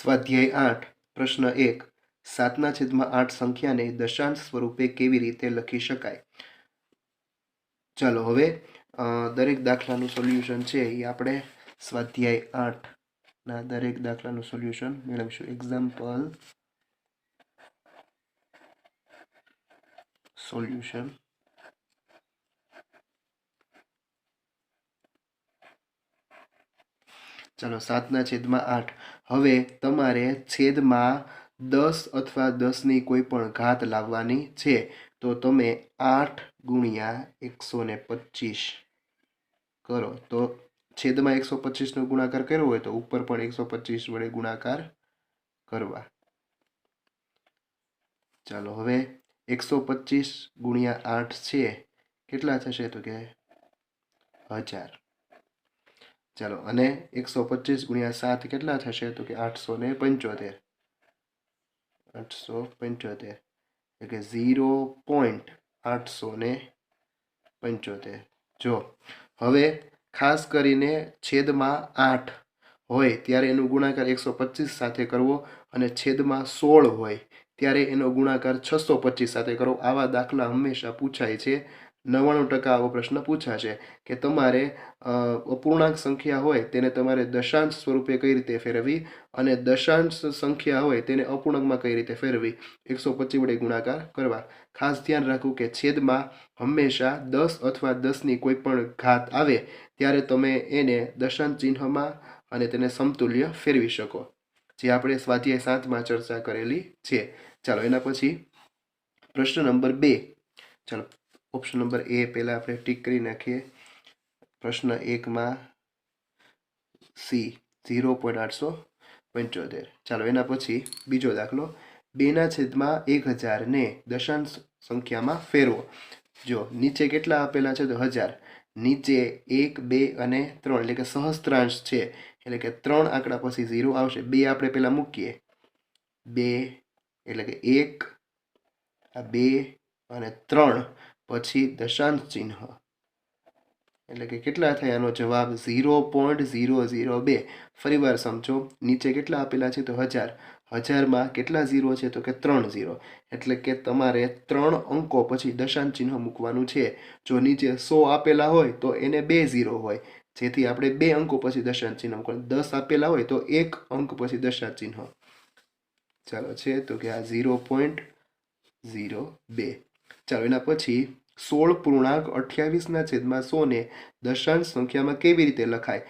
સ્વાધ્યાય 8 પ્રશ્ન 1 7/8 સંખ્યાને દશાંશ સ્વરૂપે કેવી રીતે લખી શકાય? ચાલો હવે દરેક દાખલાનું સોલ્યુશન છે એ આપણે સ્વાધ્યાય 8 ના દરેક દાખલાનું સોલ્યુશન મેળવીશું. Example solution. ચાલો 7/8. હવે તમારે છેદમાં 10 અથવા 10ની કોઈ પણ ઘાત લાવવાની છે, તો તમે 8 ગુણ્યા 125 કરો. તો છેદમાં 125નો ગુણાકાર કર્યો હોય તો ઉપર પણ 125 વડે ગુણાકાર કરવા. ચાલો હવે 125 ગુણ્યા 8 છે કેટલા થશે? તો કે 1000. ચાલો અને 125 ગુણ્યા 7 કેટલા થશે? તો કે 875. 875 એટલે કે 0.875. જો હવે ખાસ કરીને છેદમાં 8 હોય ત્યારે એનો ગુણાકાર 125 સાથે કરવો, અને છેદમાં 16 હોય ત્યારે એનો ગુણાકાર 625 સાથે કરવો. આવા દાખલા હંમેશા પૂછાય છે. 99% આવો પ્રશ્ન પૂછાશે કે તમારે અપૂર્ણાંક સંખ્યા હોય તેને તમારે દશાંશ સ્વરૂપે કઈ રીતે ફેરવવી, અને દશાંશ સંખ્યા હોય તેને અપૂર્ણાંકમાં કઈ રીતે ફેરવવી, 125 વડે ગુણાકાર કરવા. ખાસ ધ્યાન રાખવું કે છેદમાં હંમેશા 10 અથવા 10ની કોઈ પણ ઘાત આવે ત્યારે તમે એને દશાંશ ચિહ્નમાં અને તેને સમતુલ્ય ફેરવી શકો, જે આપણે સ્વાધ્યાય 7માં ચર્ચા કરેલી છે. ચાલો એના પછી પ્રશ્ન નંબર 2. ચાલો ઓપ્શન નંબર એ પહેલા આપણે ટીક કરી નાખીએ. પ્રશ્ન 1માં સી 0.875. ચાલો એના પછી બીજો દાખલો. 2/1000 ને દશાંશ સંખ્યામાં ફેરવો. જો નીચે કેટલા આપેલા છે? તો 1000. નીચે 1, 2 અને 3 એટલે કે સહસ્ત્રાંશ છે, એટલે કે 3 આંકડા પછી 0 આવશે. 2 આપણે પહેલા મૂકીએ. 2 એટલે કે 1, 2 અને 3 પછી દશાંશ ચિહ્ન એટલે કે કેટલા થાય? આનો જવાબ 0.002. ફરીવાર સમજો. નીચે કેટલા આપેલા છે? તો 1000. 1000માં કેટલા 0 છે? તો કે 3 0. એટલે કે તમારે 3 અંકો પછી દશાંશ ચિહ્ન મૂકવાનું છે. જો નીચે 100 આપેલા હોય તો એને 2 0 હોય, જેથી આપણે 2 અંકો પછી દશાંશ ચિહ્ન મૂકવાનું. 10 આપેલા હોય તો 1 અંક પછી દશાંશ ચિહ્ન. ચાલો છે તો કે આ 0.02. ચાલો એના પછી 16.28/100 ને દશાંશ સંખ્યામાં કેવી રીતે લખાય?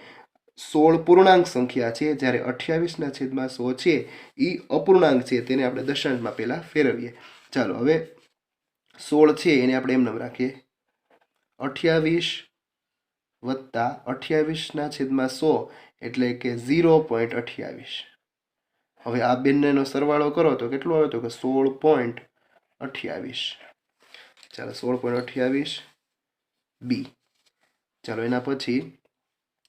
16 પૂર્ણાંક સંખ્યા છે, જ્યારે 28/100 છે એ અપૂર્ણાંક છે, તેને આપણે દશાંશમાં પહેલા ફેરવીએ. ચાલો હવે 16 છે એને આપણે એમ નામ રાખીએ. 28 વત્તા 28/100 એટલે કે 0.28. હવે આ બંનેનો સરવાળો કરો તો કેટલો આવે? તો કે 16.28. ચાલો 16.28 બી. ચાલો એના પછી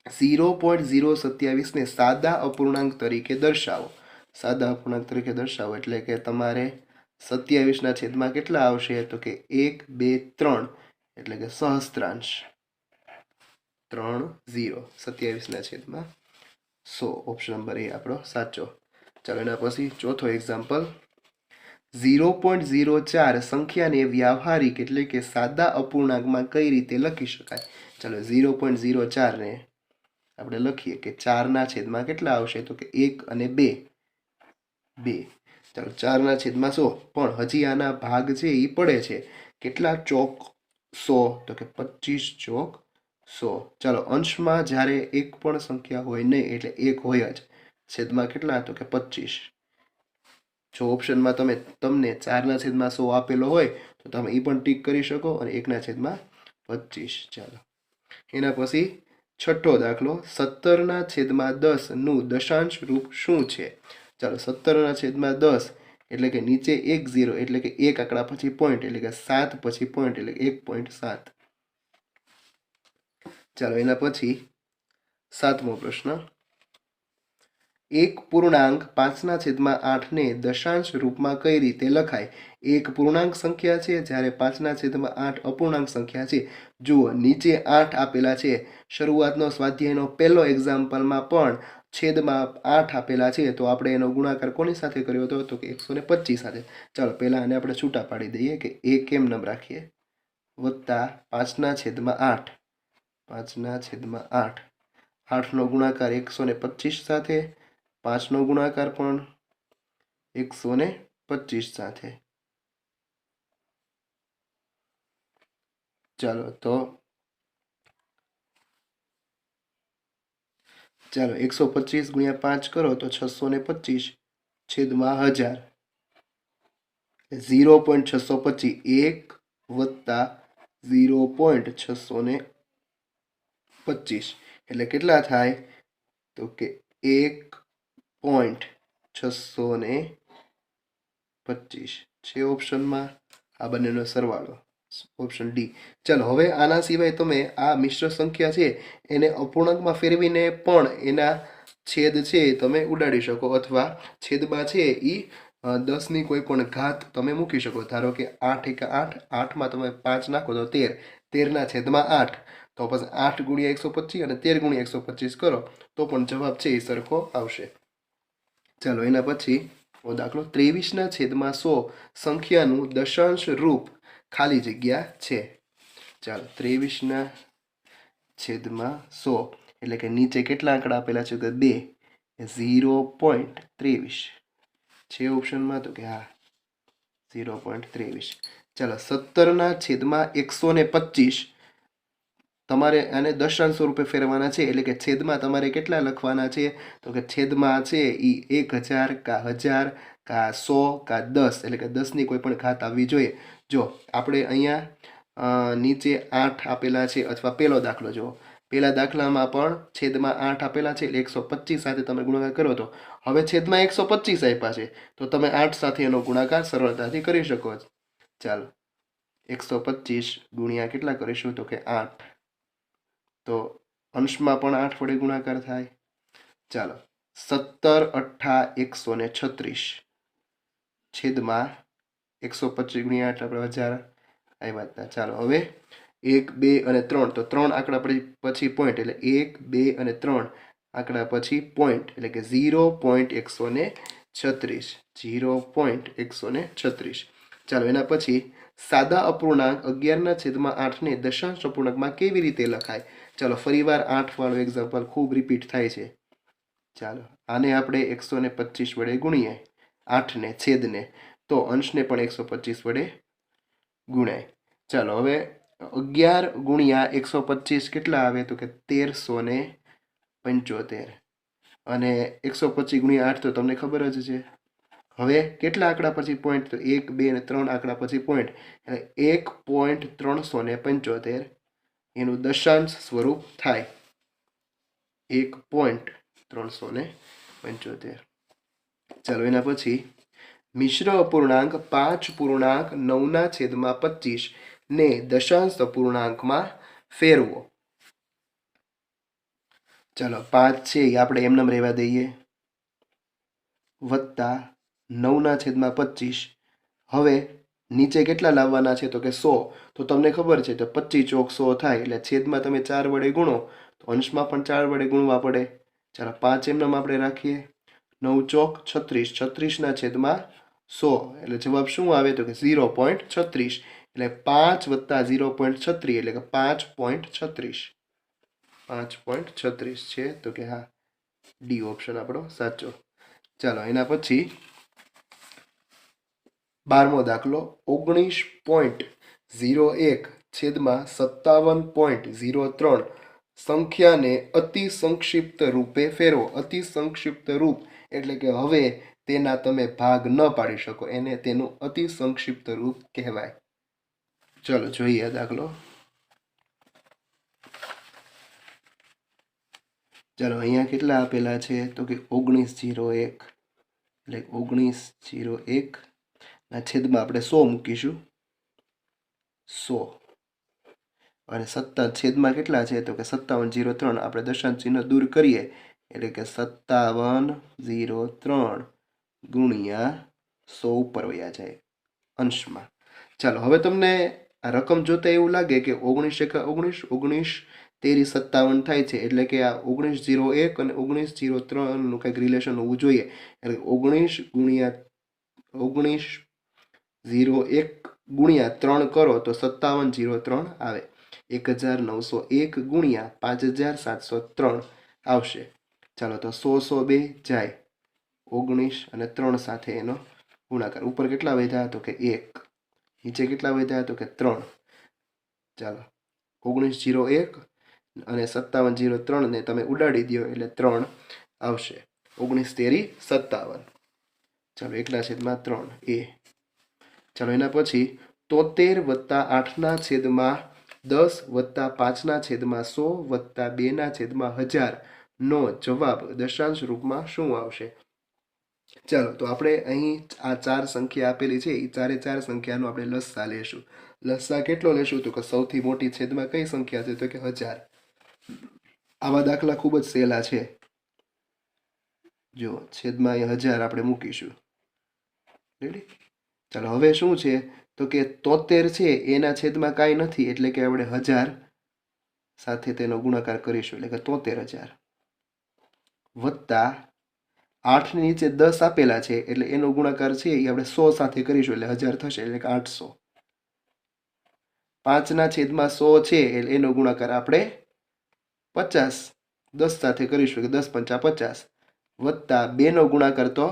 0.027 ને સાદા અપૂર્ણાંક તરીકે દર્શાવો. સાદા અપૂર્ણાંક તરીકે દર્શાવો એટલે કે તમારે 27/છેદમાં કેટલા આવશે? તો કે 1, 2, 3 એટલે કે સહસ્ત્રાંશ 3 0. 27/100. ઓપ્શન નંબર એ આપણો સાચો. ચાલો એના પછી ચોથો એક્ઝામ્પલ. 0.04 સંખ્યાને વ્યાવહારિક એટલે કે સાદા અપૂર્ણાંકમાં કઈ રીતે લખી શકાય? ચાલો 0.04 ને આપણે લખીએ કે 4/છેદમાં કેટલા આવશે? તો કે 1 અને 2. ચાલો 4/100. પણ હજી આના ભાગ છે એ પડે છે. કેટલા ચોક 100? તો કે 25 ચોક 100. ચાલો અંશમાં જ્યારે એક પણ સંખ્યા હોય નહીં એટલે 1 હોય જ. છેદમાં કેટલા? તો કે 25. જો ઓપ્શનમાં તમને 4/100 આપેલો હોય તો તમે એ પણ ટીક કરી શકો, અને 1/25. ચાલો એના પછી છઠ્ઠો દાખલો. 17/10 નું દશાંશ રૂપ શું છે? ચાલો 17/10 એટલે કે નીચે 1 0 એટલે કે 1 આંકડા પછી પોઈન્ટ એટલે કે 7 પછી પોઈન્ટ એટલે 1.7. ચાલો એના પછી સાતમો પ્રશ્ન. 1 પૂર્ણાંક 5/8 ને દશાંશ રૂપમાં કઈ રીતે લખાય? એક પૂર્ણાંક સંખ્યા છે, જ્યારે 5/8 અપૂર્ણાંક સંખ્યા છે. જુઓ નીચે 8 આપેલા છે. શરૂઆતનો સ્વાધ્યાયનો પહેલો એક્ઝામ્પલમાં પણ છેદમાં 8 આપેલા છે તો આપણે એનો ગુણાકાર કોની સાથે કર્યો હતો તો કે 125 સાથે. ચાલો પહેલા આને આપણે છૂટા પાડી દઈએ કે એ કેમ નમ રાખીએ વત્તા 5/8 5/8 8નો ગુણાકાર 125 સાથે 5નો ગુણાકાર પણ 125 સાથે. ચાલો 125 ગુણ્યા 5 કરો તો 625 છેદમાં 1000 0.625 1 વત્તા 0.625 એટલે કેટલા થાય તો કે 1.625 છે ઓપ્શનમાં આ બંનેનો સરવાળો ઓપ્શન ડી. ચાલો હવે આના સિવાય તમે આ મિશ્ર સંખ્યા છે એને અપૂર્ણાંકમાં ફેરવીને પણ એના છેદ છે તમે ઉડાડી શકો અથવા છેદમાં છે એ 10ની કોઈ પણ ઘાત તમે મૂકી શકો. ધારો કે 8 × 8 8માં તમે 5 નાખો તો 13 13ના છેદમાં 8 તો પછી 8 ગુણ્યા 125 અને 13 ગુણ્યા 125 કરો તો પણ જવાબ છે એ સરખો આવશે. ચાલો એના પછી દાખલો 23ના છેદમાં 100 સંખ્યાનું દશાંશ રૂપ ખાલી જગ્યા છે. ચાલો 23ના છેદમાં 100 એટલે કે નીચે કેટલા આંકડા આપેલા છે તો 2 0.23 છે ઓપ્શનમાં તો કે હા 0.23. ચાલો 17ના છેદમાં 125 તમારે આને દશાંશ સ્વરૂપે ફેરવાના છે એટલે કે છેદમાં તમારે કેટલા લખવાના છે તો કે છેદમાં છે એ 1000 કા 1000 કા 100 કા 10 એટલે કે 10ની કોઈ પણ ઘાત આવવી જોઈએ. જો આપણે અહીંયા નીચે 8 આપેલા છે અથવા પહેલો દાખલો જુઓ પહેલા દાખલામાં પણ છેદમાં 8 આપેલા છે એટલે 125 સાથે તમે ગુણાકાર કરો તો હવે છેદમાં 125 આપ્યા છે તો તમે 8 સાથે એનો ગુણાકાર સરળતાથી કરી શકો છો. ચાલો 125 ગુણ્યા કેટલા કરીશું તો કે 8 તો અંશમાં પણ 8 વડે ગુણાકાર થાય. ચાલો 17 × 8 136 છેદમાં 125 ગુણ્યા 8 આપણે 1000 આવ્યા હતા. ચાલો હવે 1 2 અને 3 તો 3 આંકડા પછી પોઈન્ટ એટલે 1 2 અને 3 આંકડા પછી પોઈન્ટ એટલે કે 0.136 0.136. ચાલો એના પછી સાદા અપૂર્ણાંક 11ના છેદમાં 8ને દશાંશ અપૂર્ણાંકમાં કેવી રીતે લખાય. ચાલો ફરીવાર 8 વાળું એક્ઝામ્પલ ખૂબ રિપીટ થાય છે. ચાલો આને આપણે 125 વડે ગુણીએ 8ને છેદને તો અંશને પણ 125 વડે ગુણાય. ચાલો હવે 11 ગુણ્યા 125 કેટલા આવે તો કે 1375 અને 125 ગુણ્યા 8 તો તમને ખબર જ છે. હવે કેટલા આંકડા પછી પોઈન્ટ તો 1 2 અને 3 આંકડા પછી પોઈન્ટ એટલે 1.375 એનું દશાંશ સ્વરૂપ થાય 1.375. ચાલો એના પછી મિશ્ર અપૂર્ણાંક 5.9ના છેદમાં 25 ને દશાંશ અપૂર્ણાંકમાં ફેરવો. ચાલો 5 છે એ આપણે એમનેમ રહેવા દઈએ વત્તા 9ના છેદમાં 25 હવે નીચે કેટલા લાવવાના છે તો કે 100 તો તમને ખબર છે તો 25 ચોક 100 થાય એટલે છેદમાં તમે 4 વડે ગુણો તો અંશમાં પણ 4 વડે ગુણવા પડે. ચાલો 5 એમનેમ આપણે રાખીએ 9 ચોક 36 36ના છેદમાં 100 એટલે જવાબ શું આવે તો કે 0.36 એટલે 5 વત્તા 0.36 એટલે કે 5.36 5.36 છે તો કે હા ડી ઓપ્શન આપણો સાચો. ચાલો એના પછી 12મો દાખલો 19.01 છેદમાં 57.03 સંખ્યાને અતિ સંક્ષિપ્ત રૂપે ફેરવો. અતિ સંક્ષિપ્ત રૂપ એટલે કે હવે તેના તમે ભાગ ન પાડી શકો એને તેનું અતિ સંક્ષિપ્ત રૂપ કહેવાય. ચલો જોઈએ દાખલો. ચાલો અહીંયા કેટલા આપેલા છે તો કે 19.01 એટલે 19.01 ના છેદમાં આપણે 100 મૂકીશું 100 અને છેદમાં કેટલા છે તો કે 57.03 આપણે દશાંશ ચિહ્ન દૂર કરીએ એટલે કે 57.03 ગુણ્યા 100 ઉપર વયા જાય અંશમાં. ચાલો હવે તમને આ રકમ જોતા એવું લાગે કે 19 × 19 19 1357 થાય છે એટલે કે આ 1901 અને 1903નું કંઈક રિલેશન હોવું જોઈએ. એટલે 1901 ગુણ્યા 3 કરો તો 5703 આવે. 1901 ગુણ્યા 5703 આવશે. ચાલો તો 100 જાય 19 અને 3 સાથે એનો ગુણાકાર. ઉપર કેટલા વધ્યા તો કે 1, નીચે કેટલા વધ્યા તો કે 3. ચાલો 1901 અને 5703 ને તમે ઉડાડી દો એટલે 3 આવશે. 19 તેરી 57. ચાલો 1/3 એ. ચાલો એના પછી 73 વત્તા 8 છેદમાં 10 વત્તા 5 છેદમાં 100 વત્તા 2 છેદમાં 1000 નો જવાબ દશાંશ રૂપમાં શું આવશે? ચાલો તો આપણે અહીં આ 4 સંખ્યા આપેલી છે એ ચારે 4 સંખ્યાનો આપણે લસા લેશું. લસા કેટલો લેશું તો કે સૌથી મોટી છેદમાં કઈ સંખ્યા છે તો કે 1000. આવા દાખલા ખૂબ જ સહેલા છે. જો છેદમાં એ 1000 આપણે મૂકીશું. રેડી? ચાલો હવે શું છે તો કે 73 છે એના છેદમાં કાંઈ નથી એટલે કે આપણે 1000 સાથે તેનો ગુણાકાર કરીશું એટલે કે 73000 વત્તા 8 ની નીચે 10 આપેલા છે એટલે એનો ગુણાકાર છે એ આપણે 100 સાથે કરીશું એટલે 1000 થશે એટલે કે 800. 5 છેદમાં 100 છે એટલે એનો ગુણાકાર આપણે 50 10 સાથે કરીશું કે 10 પંચા 50 વત્તા 2 નો ગુણાકાર તો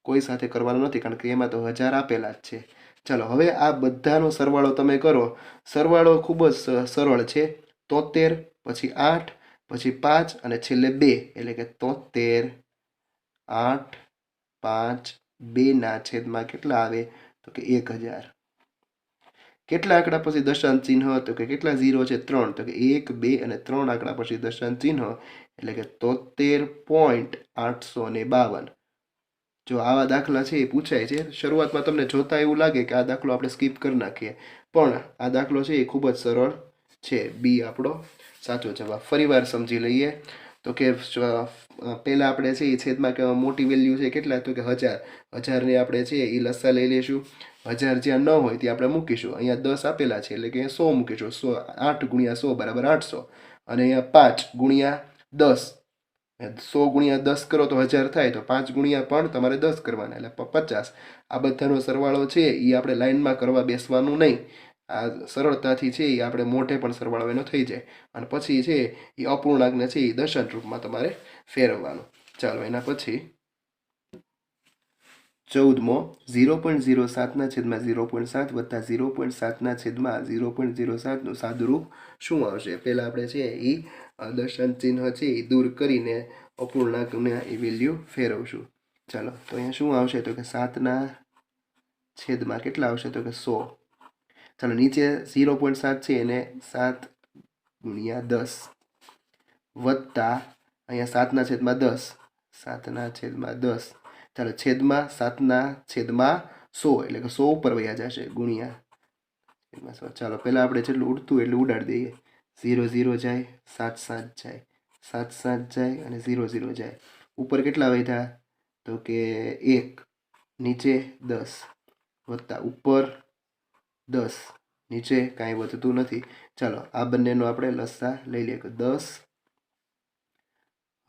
કોઈ સાથે કરવાનો નથી કારણ કે એમાં તો 1000 આપેલા જ છે. ચાલો હવે આ બધાનો સરવાળો તમે કરો. સરવાળો ખૂબ જ સરળ છે. 73 પછી 8 પછી 5 અને છેલ્લે 2 એટલે કે 73 8 5 2 છેદમાં કેટલા આવે તો કે 1000. કેટલા આંકડા પછી દશાંશ ચિહ્ન તો કે કેટલા 0 છે 3 તો કે 1 2 અને 3 આંકડા પછી દશાંશ ચિહ્ન એટલે કે 73.852. જો આવા દાખલા છે એ પૂછાય છે. શરૂઆતમાં તમને જોતા એવું લાગે કે આ દાખલો આપણે સ્કીપ કરી નાખીએ પણ આ દાખલો છે એ ખૂબ જ સરળ છે. બી આપણો સાચો જવાબ. ફરીવાર સમજી લઈએ તો કે પહેલા આપણે છે એ છેદમાં કે મોટી વેલ્યુ છે કેટલા તો કે 1000. 1000ને આપણે છે એ લસા લઈ લઈશું. 1000 જ્યાં ન હોય ત્યાં આપણે મૂકીશું. અહીંયા 10 આપેલા છે એટલે કે 100 મૂકીશું. 8 ગુણ્યા 100 બરાબર 800 અને અહીંયા 5 ગુણ્યા 10 100 ગુણ્યા 10 કરો તો 1000 થાય તો 5 ગુણ્યા પણ તમારે 10 કરવાના એટલે 50. આ બધાનો સરવાળો છે એ આપણે લાઈનમાં કરવા બેસવાનું નહીં. આ સરળતાથી છે એ આપણે મોઢે પણ સરવાળો એનો થઈ જાય અને પછી છે એ અપૂર્ણાંકને છે એ દશાંશ રૂપમાં તમારે ફેરવવાનું. ચાલો એના પછી 14મો 0.07 છેદમાં 0.7 વત્તા 0.7 છેદમાં 0.07 નું સાદુરૂપ શું આવશે? પહેલા આપણે છે એ દશાંશ ચિહ્ન છે એ દૂર કરીને અપૂર્ણાંકને એ વેલ્યુ ફેરવશું. ચાલો તો અહીંયા શું આવશે તો કે 7 છેદમાં કેટલા આવશે તો કે 100. ચાલો નીચે 0.7 છે એને 7 ગુણ્યા 10 વત્તા અહીંયા 7 છેદમાં 10 7 છેદમાં 10. ચાલો છેદમાં 7 છેદમાં 100 એટલે કે 100 ઉપર વયા જશે ગુણ્યા. ચાલો પહેલાં આપણે જેટલું ઉડતું એટલું ઉડાડી દઈએ. 0 0 જાય 7 7 જાય 7 7 જાય અને 0 0 જાય. ઉપર કેટલા વધ્યા તો કે 1 નીચે 10 વત્તા ઉપર 10 નીચે કાંઈ વધતું નથી. ચાલો આ બંનેનો આપણે લસા લઈ લઈએ. 10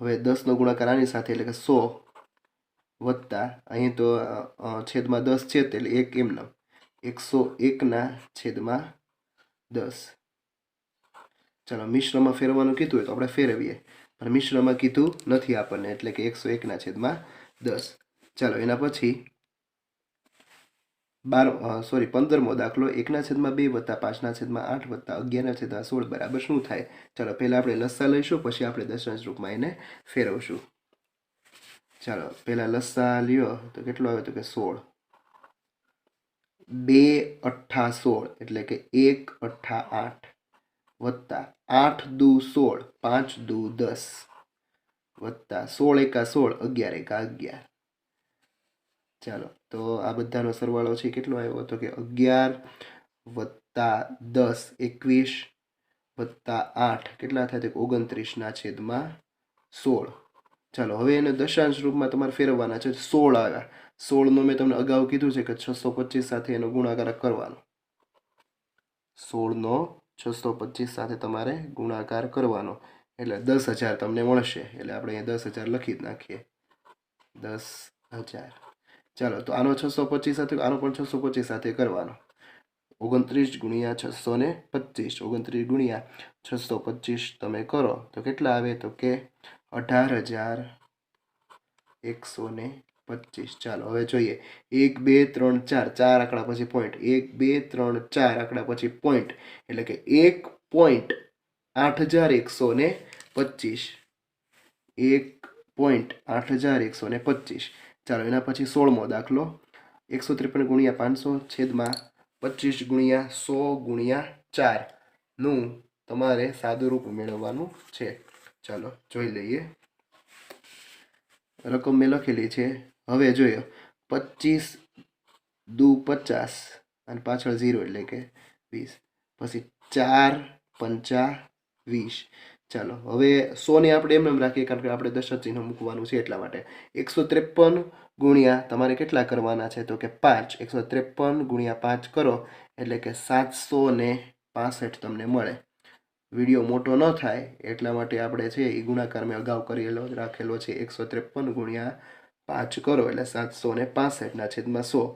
હવે 10નો ગુણાકાર આની સાથે એટલે કે 100 વત્તા અહીં તો છેદમાં 10 છે એટલે 1 એમના 101 છેદમાં 10. ચાલો મિશ્રમાં ફેરવવાનું કીધું હોય તો આપણે ફેરવીએ પણ મિશ્રમાં કીધું નથી આપણને એટલે કે 101 છેદમાં 10. ચાલો એના પછી 15મો દાખલો 1/2 વત્તા 5/8 વત્તા 11/16 બરાબર શું થાય? ચાલો પહેલા આપણે લસા લઈશું પછી આપણે દશાંશ રૂપમાં એને ફેરવશું. ચાલો પહેલા લસા લ્યો તો કેટલો આવે તો કે 16. 2 અઠ્ઠા 16 એટલે કે 1 અઠ્ઠા 8 વત્તા 8 દુ 16 5 દુ 10 વત્તા 16 એકા 16 11 એકા 11. ચાલો તો આ બધાનો સરવાળો છે કેટલો આવ્યો તો કે 11 વત્તા 10 21 વત્તા 8 કેટલા થાય તો 29 છેદમાં 16. ચાલો હવે એને દશાંશ રૂપમાં તમારે ફેરવવાના છે. 16 આવ્યા. 16નો મેં તમને અગાઉ કીધું છે કે 625 સાથે એનો ગુણાકાર કરવાનો. 16નો 625 સાથે તમારે ગુણાકાર કરવાનો એટલે 10,000 તમને મળશે. એટલે આપણે અહીંયા 10,000 લખી જ નાખીએ. 10,000. ચાલો તો આનો 625 સાથે આનો પણ 625 સાથે કરવાનો. 29 ગુણ્યા 625 29 ગુણ્યા 625 તમે કરો તો કેટલા આવે તો કે 18,125. ચાલો હવે જોઈએ 1 2 3 4 4 આંકડા પછી પોઈન્ટ 1 2 3 4 આંકડા પછી પોઈન્ટ એટલે કે 1.8125 1.8125. ચાલો એના પછી 16મો દાખલો 153 ગુણ્યા 500 છેદમાં 25 ગુણ્યા 100 ગુણ્યા 4 નું તમારે સાદું રૂપ મેળવવાનું છે. ચાલો જોઈ લઈએ. રકમ મેં લખેલી છે. હવે જોયો 25 દુ 50 અને પાછળ 0 એટલે કે 20 પછી 4 5 20. ચાલો હવે 100 ને આપણે એમ રાખીએ કારણ કે આપણે દશક ચિહ્ન મૂકવાનું છે એટલા માટે 153 ગુણ્યા તમારે કેટલા કરવાના છે તો કે 5 153 ગુણ્યા 5 કરો એટલે કે 765 તમને મળે. વિડીયો મોટો ન થાય એટલા માટે આપણે છે એ ગુણાકાર મેં અગાઉ કરેલો રાખેલો છે. 153 ગુણ્યા 5 કરો એટલે 765 ના છેદમાં 100.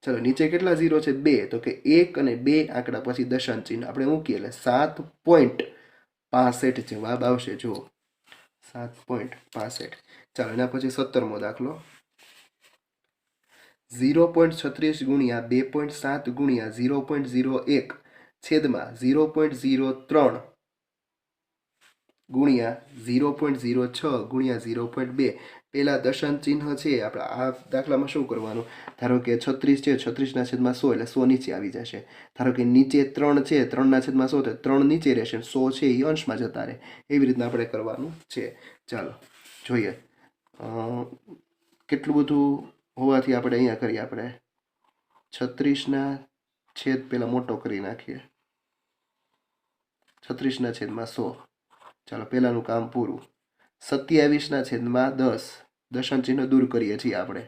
ચલો નીચે કેટલા 0 છે 2 તો કે 1 અને 2 આંકડા પછી દશાંશ ચિહ્ન આપણે મૂકીએ એટલે 7.65 જવાબ આવશે. જુઓ 7.65. ચાલો એના પછી 17મો દાખલો 0.36 ગુણ્યા 2.7 ગુણ્યા 0.01 છેદમાં 0.03 ગુણ્યા 0.06 ગુણ્યા 0.2. પેલા દશાંશ ચિહ્ન છે આપણે આ દાખલામાં શું કરવાનું ધારો કે 36 છે 36 ના છેદમાં 100 એટલે 100 નીચે આવી જશે. ધારો કે નીચે 3 છે 3 ના છેદમાં 100 તો 3 નીચે રહેશે 100 છે એ અંશમાં જતા રહે. એવી રીતના આપણે કરવાનું છે. ચાલો જોઈએ કેટલું બધું હોવાથી આપણે અહીંયા કરીએ આપણે 36 ના છેદ પેલા મોટો કરી નાખીએ 36 ના છેદમાં 100. ચાલો પહેલાનું કામ પૂરું. 27 ના છેદમાં 10 દશાંશ ચિહ્ન દૂર કરીએ છીએ આપણે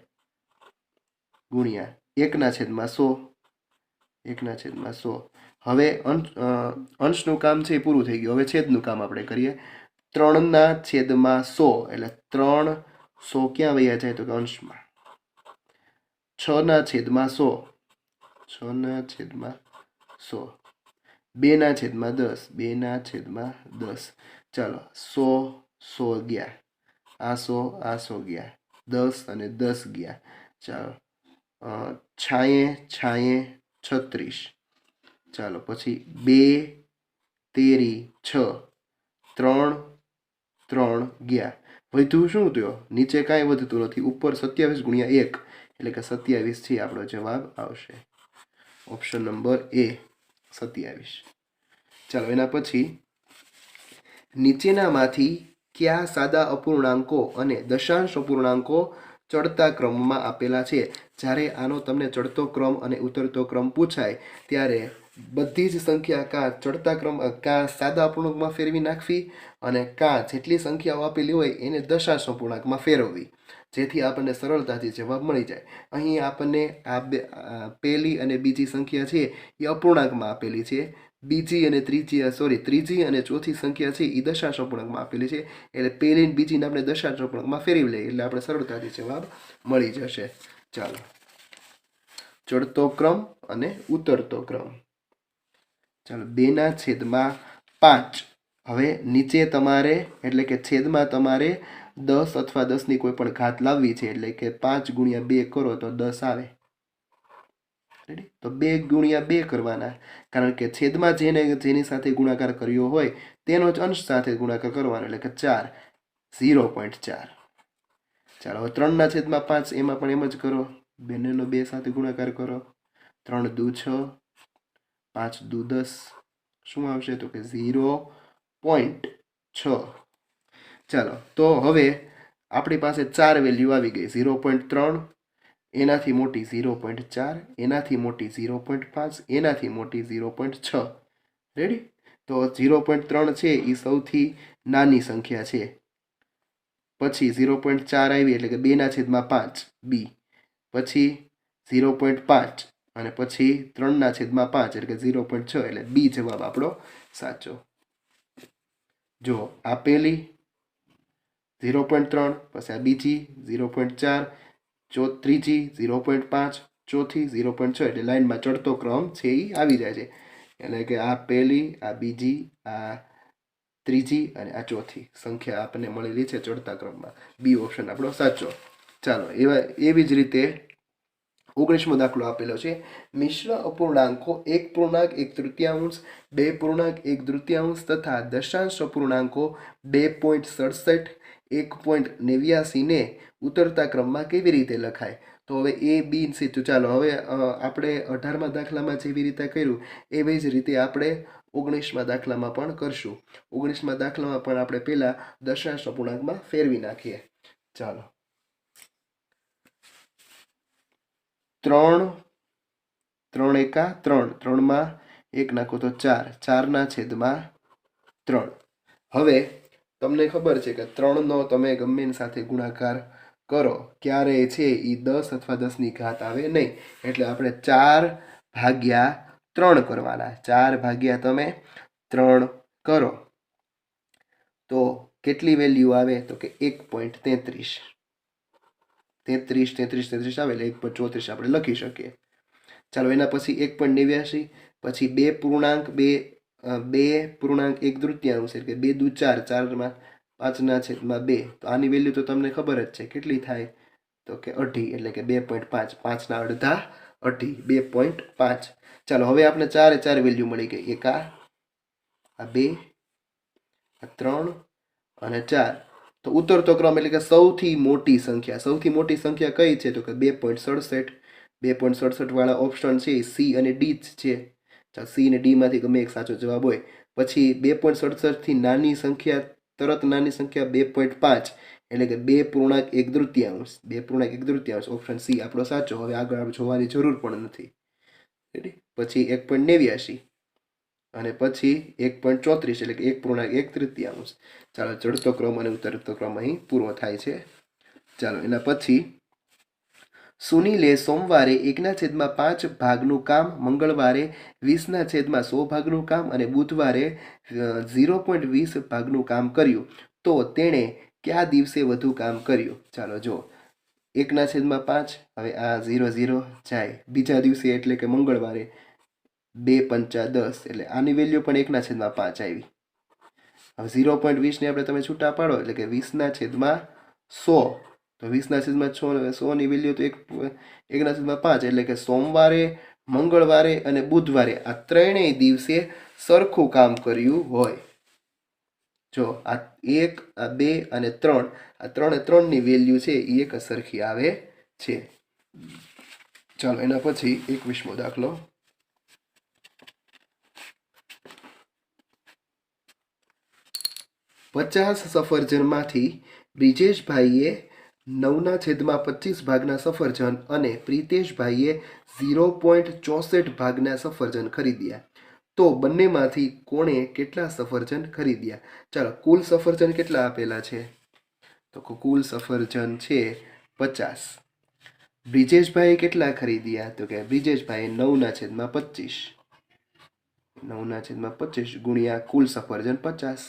ગુણ્યા 1 ના છેદમાં 100 1 ના છેદમાં 100. હવે અંશનું કામ છે એ પૂરું થઈ ગયું. હવે છેદનું કામ આપણે કરીએ 3 ના છેદમાં 100 એટલે 3 100 ક્યાં વયા જાય તો કે અંશમાં 6 ના છેદમાં 100 6 ના છેદમાં 100 2 ના છેદમાં 10 2 ના છેદમાં 10. ચાલો 100 100 ગયા આ 100 ગયા 10 અને 10 ગયા. ચાલો 6 36. ચાલો પછી 2 તેરી 6 3 3 ગયા. વધ્યું શું થયો નીચે કાંઈ વધતું નથી ઉપર 27 ગુણ્યા 1 એટલે કે 27 થી આપણો જવાબ આવશે. ઓપ્શન નંબર એ 27. ચાલો એના પછી નીચેનામાંથી કયા સાદા અપૂર્ણાંકો અને દશાંશ અપૂર્ણાંકો ચડતા ક્રમમાં આપેલા છે. જ્યારે આનો તમને ચડતો ક્રમ અને ઉતરતો ક્રમ પૂછાય ત્યારે બધી જ સંખ્યા કાં ચડતા ક્રમ કાં સાદા અપૂર્ણાંકમાં ફેરવી નાખવી અને કાં જેટલી સંખ્યાઓ આપેલી હોય એને દશાંશ અપૂર્ણાંકમાં ફેરવવી જેથી આપણને સરળતાથી જવાબ મળી જાય. અહીં આપણને આ પહેલી અને બીજી સંખ્યા છે એ અપૂર્ણાંકમાં આપેલી છે. ત્રીજી અને ચોથી સંખ્યા છે એ દશાંશ અપૂર્ણાંકમાં આપેલી છે. એટલે પહેલી અને બીજીને આપણે દશાંશ અપૂર્ણાંકમાં ફેરવી લઈએ એટલે આપણે સરળતાથી જવાબ મળી જશે. ચાલો ચડતો ક્રમ અને ઉતરતો ક્રમ. ચાલો 2/5. હવે નીચે તમારે એટલે કે છેદમાં તમારે 10 અથવા 10ની કોઈ પણ ઘાત લાવવી છે એટલે કે 5 ગુણ્યા 2 કરો તો 10 આવે. તો 2 ગુણ્યા 2 કરવાના કારણ કે છેદમાં જેની સાથે ગુણાકાર કર્યો હોય તેનો જ અંશ સાથે ગુણાકાર કરવાનો એટલે કે 4 0.4. ચાલો હવે 3 ના છેદમાં 5 એમાં પણ એમ જ કરો બંનેનો 2 સાથે ગુણાકાર કરો 3 દુ 6 5 દુ 10 શું આવશે તો કે 0.6. ચાલો તો હવે આપણી પાસે 4 વેલ્યુ આવી ગઈ 0.3 એનાથી મોટી 0.4 એનાથી મોટી 0.5 એનાથી મોટી 0.6. રેડી. તો 0.3 છે એ સૌથી નાની સંખ્યા છે. પછી 0.4 આવી એટલે કે 2/5 બી. પછી 0.5 અને પછી 3/5 એટલે કે 0.6 એટલે બી જવાબ આપણો સાચો. જો આ પહેલી 0.3, પછી આ બીજી 0.4, ત્રીજી 0.5, ચોથી 0.6, એટલે લાઈનમાં ચડતો ક્રમ છે એ આવી જાય છે. એટલે કે આ પહેલી, આ બીજી, આ ત્રીજી અને આ ચોથી સંખ્યા આપણને મળેલી છે ચડતા ક્રમમાં. બી ઓપ્શન આપણો સાચો. ચાલો, એવી જ રીતે 19મો દાખલો આપેલો છે. મિશ્ર અપૂર્ણાંકો 1.1 2.1 તથા દશાંશ અપૂર્ણાંકો 2.67, 1.89 ને ઉતરતા ક્રમમાં કેવી રીતે લખાય? તો હવે એ બી સી. તો ચાલો હવે આપણે 18મા દાખલામાં જેવી રીતે કર્યું એવી જ રીતે આપણે 19મા દાખલામાં પણ કરશું. 19મા દાખલામાં પણ આપણે પહેલા દશાંશ અપૂર્ણાંકમાં ફેરવી નાખીએ. ચાલો, 3 3 એકા 3, 3માં 1 નાખો તો 4, 4/3. હવે તમને ખબર છે કે 3નો તમે ગમે એની સાથે ગુણાકાર કરો ક્યારેય છે એ 10 અથવા 10ની ઘાત આવે નહીં. એટલે આપણે 4/3 કરવાના. 4/3 કરો તો કેટલી વેલ્યુ આવે? તો કે 1.33. 33 આવે એટલે 1.34 આપણે લખી શકીએ. ચાલો, એના પછી 1.89, પછી 2.1 એટલે કે 2 દુ 4, 4માં 5/2. તો આની વેલ્યુ તો તમને ખબર જ છે કેટલી થાય? તો કે 2.5, એટલે કે 2.5. 5ના અડધા 2.5, 2.5. ચાલો, હવે આપણે 4 વેલ્યુ મળી ગઈ. એક આ 2, આ 3 અને 4. તો ઉતરતો ક્રમ એટલે કે સૌથી મોટી સંખ્યા કઈ છે? તો કે 2.67. 2.67 વાળા ઓપ્શન છે સી અને ડી જ છે. ચાલો, સી અને ડી માંથી ગમે એક સાચો જવાબ હોય. પછી 2.67 થી નાની સંખ્યા 2.5, એટલે કે 2.1 તૃતીયાંશ. ઓપ્શન સી આપણો સાચો. હવે આગળ જોવાની જરૂર પણ નથી. પછી 1.89 અને પછી 1.34, એટલે કે 1.1 તૃતીયાંશ. ચાલો, ચડતો ક્રમ અને ઉતરતો ક્રમ અહીં પૂરો થાય છે. ચાલો, એના પછી સુનીલે સોમવારે 1/5 ભાગનું કામ, મંગળવારે 20/100 ભાગનું કામ અને બુધવારે 0.20 ભાગનું કામ કર્યું. તો તેણે કયા દિવસે વધુ કામ કર્યું? ચાલો, જો 1/5, હવે આ 0 0 જાય. બીજા દિવસે એટલે કે મંગળવારે 2×5 = 10, એટલે આની વેલ્યુ પણ 1/5 આવી. હવે 0.20 ને આપણે તમે છૂટા પાડો એટલે કે 20/100. તો 20/100 ની વેલ્યુ તો 1/5, એટલે કે સોમવારે, મંગળવારે અને બુધવારે આ ત્રણેય દિવસે સરખું કામ કર્યું હોય. જો આ 1, આ 2 અને 3, આ 3ની વેલ્યુ છે એ એક સરખી આવે છે. ચાલો, એના પછી 21મો દાખલો. 50 સફરજનમાંથી બ્રિજેશભાઈએ 9/25 ભાગના સફરજન અને પ્રિતેશભાઈએ 0.64 ભાગના સફરજન ખરીદ્યા. તો બંનેમાંથી કોણે કેટલા સફરજન ખરીદ્યા? ચાલો, કુલ સફરજન કેટલા આપેલા છે? તો કુલ સફરજન છે 50. બ્રિજેશભાઈએ કેટલા ખરીદ્યા? તો કે બ્રિજેશભાઈએ 9/25. 9/25 ગુણ્યા કુલ સફરજન 50.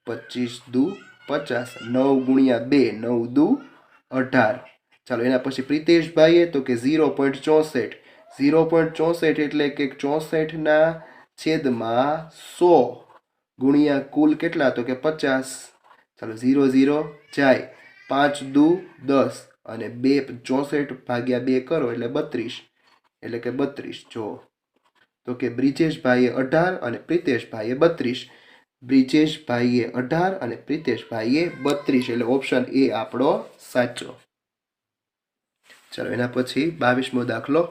25 દુ 50. 9 ગુણ્યા 2, 9 દુ 18. ચાલો, એના પછી પ્રિતેશભાઈએ તો કે 0.64. 0.64 એટલે કે 64/100 ગુણ્યા કુલ કેટલા? તો કે 50. ચાલો, 0 0 જાય. 5 દુ 10 અને 64/2 કરો એટલે 32, એટલે કે 32. જો તો કે બ્રિજેશભાઈએ 18 અને પ્રિતેશભાઈએ 32. બ્રિજેશભાઈએ 18 અને પ્રિતેશભાઈએ 32, એટલે ઓપ્શન એ આપણો સાચો. ચાલો, એના પછી 22મો દાખલો.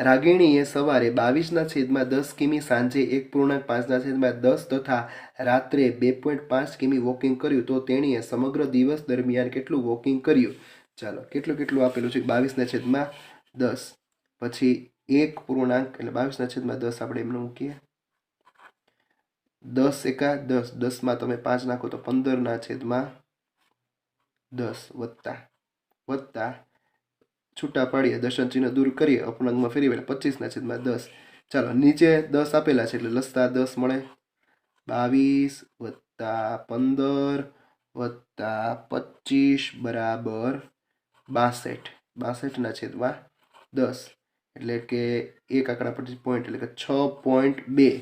રાગિણીએ સવારે 22/10 કિમી, સાંજે 1.5/10 તથા રાત્રે 2.5 કિમી વોકિંગ કર્યું. તો તેણીએ સમગ્ર દિવસ દરમિયાન કેટલું વોકિંગ કર્યું? ચાલો, કેટલું આપેલું છે? 22/10 પછી 1 એટલે 22/10 આપણે એમને મૂકીએ. 10 એકા 10, 10માં તમે 5 નાખો તો 15/10 વત્તા છૂટા પાડીએ, દશાંશ ચિહ્ન દૂર કરીએ, અપૂર્ણાંકમાં ફેરવીએ એટલે 25/10. ચાલો, નીચે 10 આપેલા છે એટલે લસતા 10 મળે. 22 વત્તા 15 વત્તા 25 બરાબર 62. 62 ના છેદમાં 10 એટલે કે એક આંકડા પરથી પોઈન્ટ એટલે કે 6.2.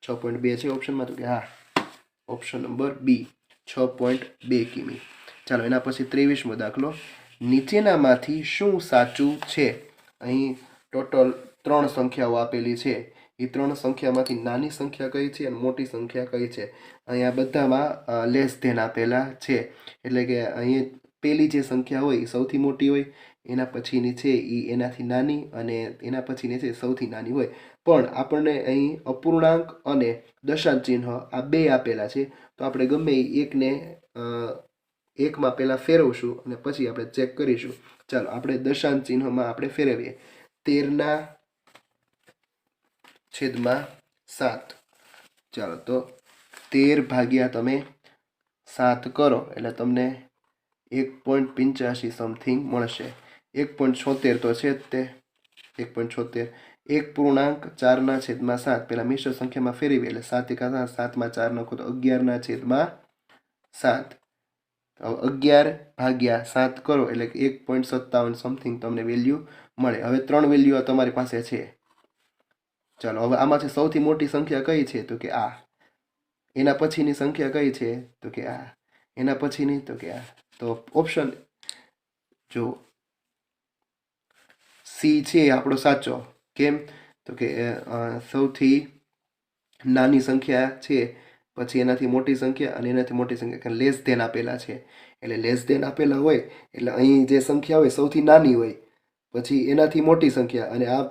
6.2 છે ઓપ્શનમાં, તો કે હા ઓપ્શન નંબર બી 6.2 કિમી. ચાલો એના પછી 23મો દાખલો. નીચેનામાંથી શું સાચું છે? અહીં ટોટલ 3 સંખ્યાઓ આપેલી છે. એ 3 સંખ્યામાંથી નાની સંખ્યા કઈ છે અને મોટી સંખ્યા કઈ છે? અહીંયા બધામાં લેસ ધેન આપેલા છે. એટલે કે અહીં પેલી જે સંખ્યા હોય એ સૌથી મોટી હોય, એના પછીની છે એ એનાથી નાની, અને એના પછીની છે સૌથી નાની હોય. પણ આપણને અહીં અપૂર્ણાંક અને દશાંશ ચિહ્ન આ બે આપેલા છે, તો આપણે ગમે એકને એકમાં પહેલાં ફેરવશું અને પછી આપણે ચેક કરીશું. ચાલો આપણે દશાંશ ચિહ્નમાં આપણે ફેરવીએ. 13/7. ચાલો તો 13 ભાગ્યા તમે 7 કરો એટલે તમને 1.85 સમથિંગ મળશે. 1.76 તો છે જ તે 1.76. 1.4/7 પેલા મિશ્ર સંખ્યામાં ફેરવી એટલે 7 × 7 7 નાખો તો 11/7. 11 ભાગ્યા 7 કરો એટલે 1.57 સમથિંગ તમને વેલ્યુ મળે. હવે 3 વેલ્યુ તમારી પાસે છે. ચાલો હવે આમાંથી સૌથી મોટી સંખ્યા કઈ છે? તો કે આ. એના પછીની સંખ્યા કઈ છે? તો કે આ. એના પછીની તો કે આ. તો ઓપ્શન જો સી છે આપણો સાચો. કેમ? તો કે સૌથી નાની સંખ્યા છે, પછી એનાથી મોટી સંખ્યા અને એનાથી મોટી સંખ્યા લેસ ધેન આપેલા છે. એટલે લેસ ધેન આપેલા હોય એટલે અહીં જે સંખ્યા હોય સૌથી નાની હોય, પછી એનાથી મોટી સંખ્યા, અને આ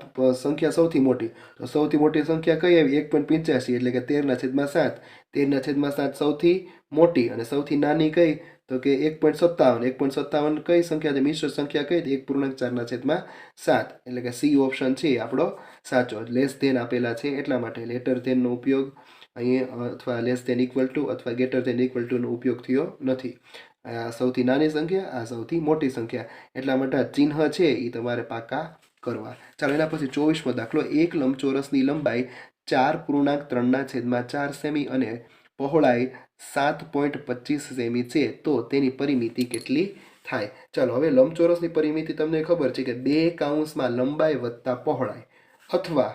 સંખ્યા સૌથી મોટી. તો સૌથી મોટી સંખ્યા કઈ આવી? 1.85 એટલે કે 13/7. 13/7 સૌથી મોટી, અને સૌથી નાની કઈ? તો કે 1.57. 1.57 કઈ સંખ્યા છે? મિશ્ર સંખ્યા કઈ? 1.4/7. એટલે કે સી ઓપ્શન છે આપણો સાચો. લેસ ધેન આપેલા છે એટલા માટે લેટર ધેનનો ઉપયોગ અહીં અથવા લેસ ધેન ઇક્વલ ટુ અથવા ગ્રેટર ધેન ઇક્વલ ટુનો ઉપયોગ થયો નથી. આ સૌથી નાની સંખ્યા, આ સૌથી મોટી સંખ્યા, એટલા માટે આ ચિહ્ન છે એ તમારે પાકા કરવા. ચાલો એના પછી 24મો દાખલો. એક લંબચોરસની લંબાઈ 4.3/4 સેમી અને પહોળાઈ 7.25 સેમી છે, તો તેની પરિમિતિ કેટલી થાય? ચાલો હવે લંબચોરસની પરિમિતિ તમને ખબર છે કે 2 કૌંસમાં લંબાઈ વત્તા પહોળાઈ, અથવા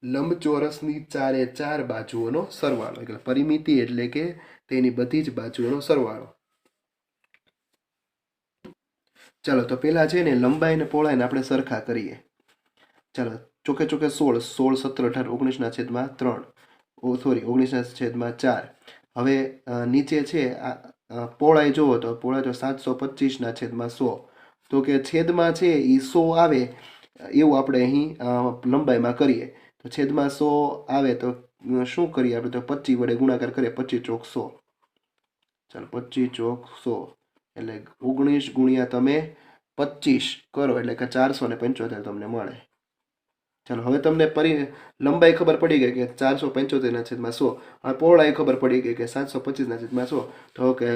લંબચોરસની 4 બાજુઓનો સરવાળો. એટલે પરિમિતિ એટલે કે તેની બધી જ બાજુઓનો સરવાળો. ચાલો તો પેલા છે ને લંબાઈ અને પહોળાઈને આપણે સરખા કરીએ. ચાલો ચોકે ચોકે 16, 17, 17, 18, 19/3. સોરી 19/4. હવે નીચે છે પહોળાઈ જુઓ તો પહોળાઈ તો 725/100. તો કે છેદમાં છે એ 100 આવે એવું આપણે અહીં લંબાઈમાં કરીએ. તો છેદમાં 100 આવે તો શું કરીએ આપણે? તો 25 વડે ગુણાકાર કરીએ. 25 ચોક 100. ચાલો 25 ચોક 100 એટલે 19 ગુણ્યા તમે 25 કરો એટલે કે 475 તમને મળે. ચાલો હવે તમને લંબાઈ ખબર પડી ગઈ કે 475/100, અને પહોળાઈ ખબર પડી ગઈ કે 725/100. તો કે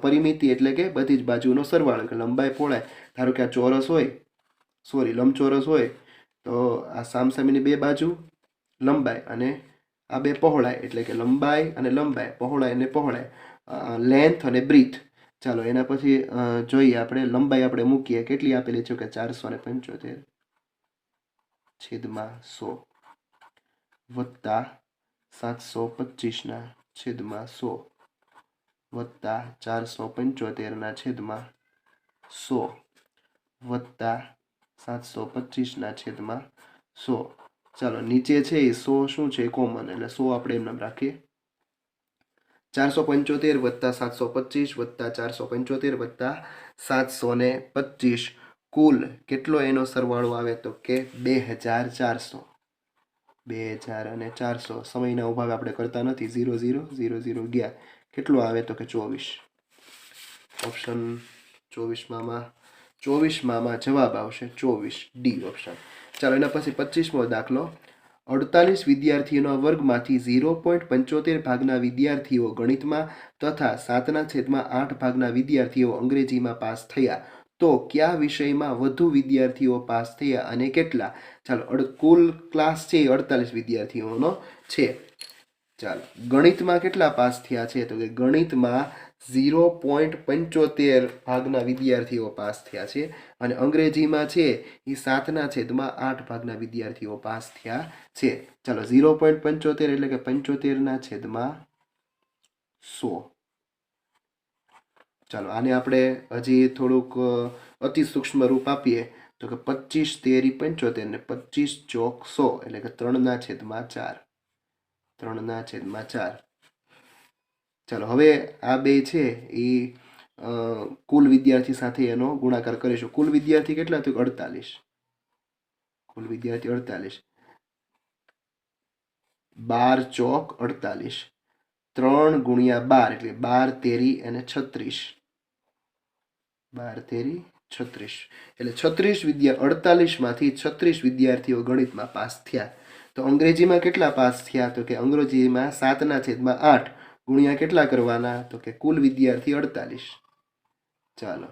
પરિમિતિ એટલે કે બધી જ બાજુનો સરવાળો. કે લંબાઈ પહોળાઈ, ધારો કે આ ચોરસ હોય, સોરી લંબચોરસ હોય, તો આ સામસામેની બે બાજુ લંબાઈ અને આ બે પહોળાઈ, એટલે કે લંબાઈ અને લંબાઈ, પહોળાઈ અને પહોળાઈ, લેન્થ અને બ્રીથ. ચાલો એના પછી જોઈએ આપણે લંબાઈ આપણે મૂકીએ. કેટલી આપેલી છે કે 475/100 વત્તા 725/100 વત્તા 475/100 વત્તા 725/100. ચાલો નીચે છે એ 100 શું છે? કોમન, એટલે 100 આપણે એમ નામ રાખીએ. 475 વત્તા 725 વત્તા 475 વત્તા 725 કુલ કેટલો એનો સરવાળો આવે? તો કે 2400. 2400. સમયના અભાવે આપણે કરતા નથી. 0 0 0 0 ગયા. કેટલો આવે? તો કે 24. ઓપ્શન 24માં જવાબ આવશે 24, ડી ઓપ્શન. ચાલો એના પછી 25મો દાખલો. 48 વિદ્યાર્થીઓના વર્ગમાંથી 0.75 ભાગના વિદ્યાર્થીઓ ગણિતમાં તથા 7/8 ભાગના વિદ્યાર્થીઓ અંગ્રેજીમાં પાસ થયા, તો કયા વિષયમાં વધુ વિદ્યાર્થીઓ પાસ થયા અને કેટલા? ચાલો કુલ ક્લાસ છે 48 વિદ્યાર્થીઓનો છે. ચાલો ગણિતમાં કેટલા પાસ થયા છે તો કે ગણિતમાં 0.75 ભાગના વિદ્યાર્થીઓ પાસ થયા છે અને અંગ્રેજીમાં છે એ 7/8 ભાગના વિદ્યાર્થીઓ પાસ થયા છે. ચાલો 0.75 એટલે કે 75/100. ચાલો આને આપણે હજી થોડુંક અતિ સૂક્ષ્મ રૂપ આપીએ તો કે 25 તેરી 75 ને 25 ચોક 100 એટલે કે 3/4. 3/4. ચાલો હવે આ બે છે એ કુલ વિદ્યાર્થી સાથે એનો ગુણાકાર કરીશું. કુલ વિદ્યાર્થી કેટલા થયું 48. કુલ વિદ્યાર્થી 48. 12 ચોક 48. 3 ગુણ્યા 12 એટલે 12 તેરી અને 36. 12 તેરી 36 એટલે 48 માંથી 36 વિદ્યાર્થીઓ ગણિતમાં પાસ થયા. તો અંગ્રેજીમાં કેટલા પાસ થયા તો કે અંગ્રેજીમાં 7/8 ગુણ્યા કેટલા કરવાના તો કે કુલ વિદ્યાર્થી 48. ચાલો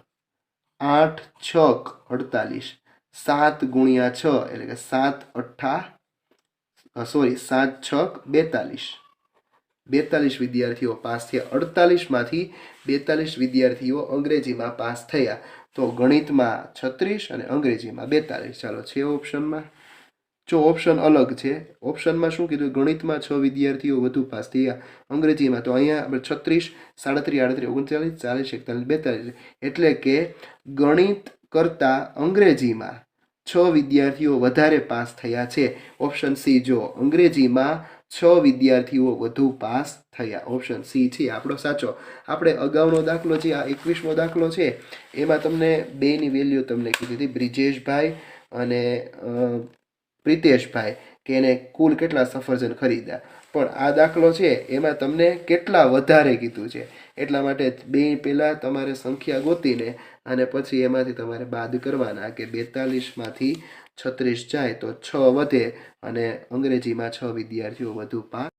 8 છક 48. 7 ગુણ્યા 6 એટલે કે 7 છક 42. 42 વિદ્યાર્થીઓ પાસ થયા. 48 માંથી 42 વિદ્યાર્થીઓ અંગ્રેજીમાં પાસ થયા. તો ગણિતમાં 36 અને અંગ્રેજીમાં 42. ચાલો છે ઓપ્શનમાં. જો ઓપ્શન અલગ છે. ઓપ્શનમાં શું કીધું ગણિતમાં 6 વિદ્યાર્થીઓ વધુ પાસ થયા. અંગ્રેજીમાં તો અહીંયા આપણે 36, 37, 38, 39, 40, 41, 42 એટલે કે ગણિત કરતાં અંગ્રેજીમાં 6 વિદ્યાર્થીઓ વધારે પાસ થયા છે. ઓપ્શન સી જો અંગ્રેજીમાં 6 વિદ્યાર્થીઓ વધુ પાસ થયા. ઓપ્શન સી છે આપણો સાચો. આપણે અગાઉનો દાખલો છે આ 21મો દાખલો છે એમાં તમને બેની વેલ્યુ તમને કીધી હતી બ્રિજેશભાઈ અને પ્રિતેશભાઈ કે એને કુલ કેટલા સફરજન ખરીદ્યા. પણ આ દાખલો છે એમાં તમને કેટલા વધારે કીધું છે એટલા માટે બે પહેલાં તમારે સંખ્યા ગોતીને અને પછી એમાંથી તમારે બાદ કરવાના કે 42માંથી 36 જાય તો 6 વધે અને અંગ્રેજીમાં 6 વિદ્યાર્થીઓ વધુ પાસ